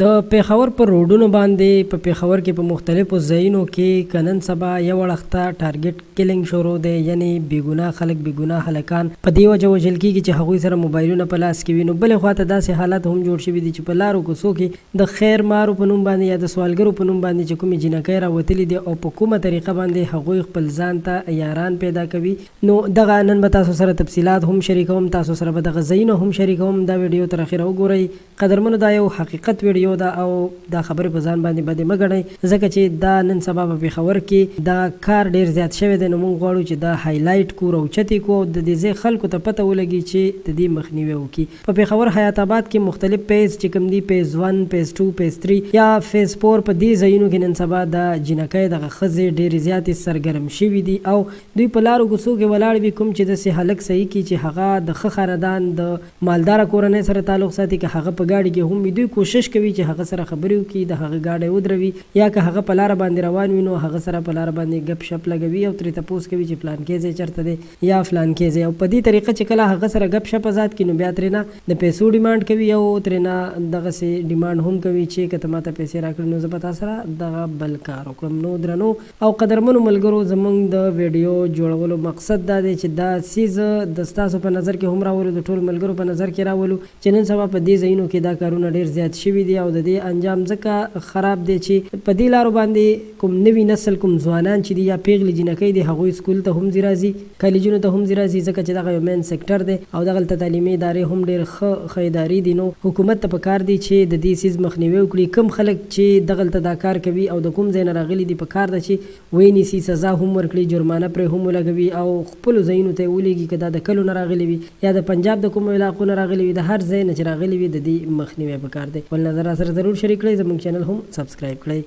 د پیښور پر روډونو باندې په پیښور کې په مختلفو ځایونو کې کنن سبا یو وړخته ټارګټ کیلینګ شروع دی، یعنی بیګناه خلک بیګناه هلکان په دې وجه وژل کېږي چې هغوی سره موبایلونه په لاس کې وي. نو بلې خواته داسې حالات هم جوړ شوي دي چې په لارو کوڅو کې د خیر مارو په نوم باندې یا د سوالګرو په نوم باندې چې کومې جینکۍ راوتلي دي او په کومه طریقه باندې هغوی خپل ځان ته یاران پیدا کوي. نو دغه نن به تاسو سره تفصیلات هم شریکوم، تاسو سره به دغه ځایونه هم شریکوم. دا ویډیو تر اخره وګورئ قدرمنو، دا یو حقیقت ویډیو دا او دا خبرې په ځان باندې بدې مه ګڼئ، ځکه چې دا نن سبا په پیښور کې دا کار ډیر زیات شوی دی. نو موږ غواړو چې دا هایلایټ کړو او اوچتې کړو او د دې ځای خلکو ته پته ولګي چې د دې مخنیوی وکړي. په پیښور حیات آباد کې مختلف پیز چې کوم دي، پیز 1 پیز 2 پیز 3 یا پیز 4، په دې ځایونو کې نن سبا د جینکۍ دغه ښځې ډېرې زیاتې سرګرم شوي دي او دوی په لارو کوڅو کې ولاړ وي. کوم چې داسې هلک صحیح کړي چې هغه د ښه خاندان د مالداره کورنۍ سره تعلق ساتي، که هغه په ګاډي کې هم وي دوی کوشش کوي چې هغه سره خبرې وکړي، د هغه ګاډی ودروي، یا که هغه په لاره باندې روان وي نو هغه سره په لاره باندې ګپ شپ لګوي او ترې تپوس کوي چې فلانکې ځای چېرته دی یا فلانکې ځای. او په دې طریقه چې کله هغه سره ګپ شپ ازاد کړي نو بیا ترېنه د پیسو ډیمانډ کوي او ترېنه دغسې ډیمانډ هم کوي چې که ته ماته پیسې راکړې نو زه به تا سره دغه بل کار وکړم. نو درنو او قدرمنو ملګرو، زموږ د ویډیو جوړولو مقصد دا دی چې دا څیز د ستاسو په نظر کې هم راولو، د ټولو ملګرو په نظر کې راولو چې نن سبا په دې ځایونو کې دا کارونه ډېر زیات شوي دي او د دې انجام ځکه خراب دی چې په دې لارو باندې کوم نوي نسل، کوم ځوانان چې دي یا پیغلې جینکۍ دي، هغوی سکول ته هم ځي راځي، کالجونو ته هم ځي راځي، ځکه چې دغه یو مین سیکټر دی او دغلته تعلیمي ادارې هم ډېر ښه ادارې دي. نو حکومت ته پکار دی چې د دې څیز مخنیوی وکړي. کوم خلک چې دغلته دا کار کوي او د کوم ځای نه راغلي دي پکار ده چې ونیسي، سزا هم ورکړي، جرمانه پرې هم ولګوي او خپلو ځایونو ته یې ولېږي، که دا د کلو نه راغلي وي یا د پنجاب د کومو علاقو نه راغلي وي، د هر ځای نه چې راغلي وي د دې مخنیوی پکار دی. خپل نظر را سره ضرور شریک کړئ، زموږ چینل هم سبسکرایب کړئ.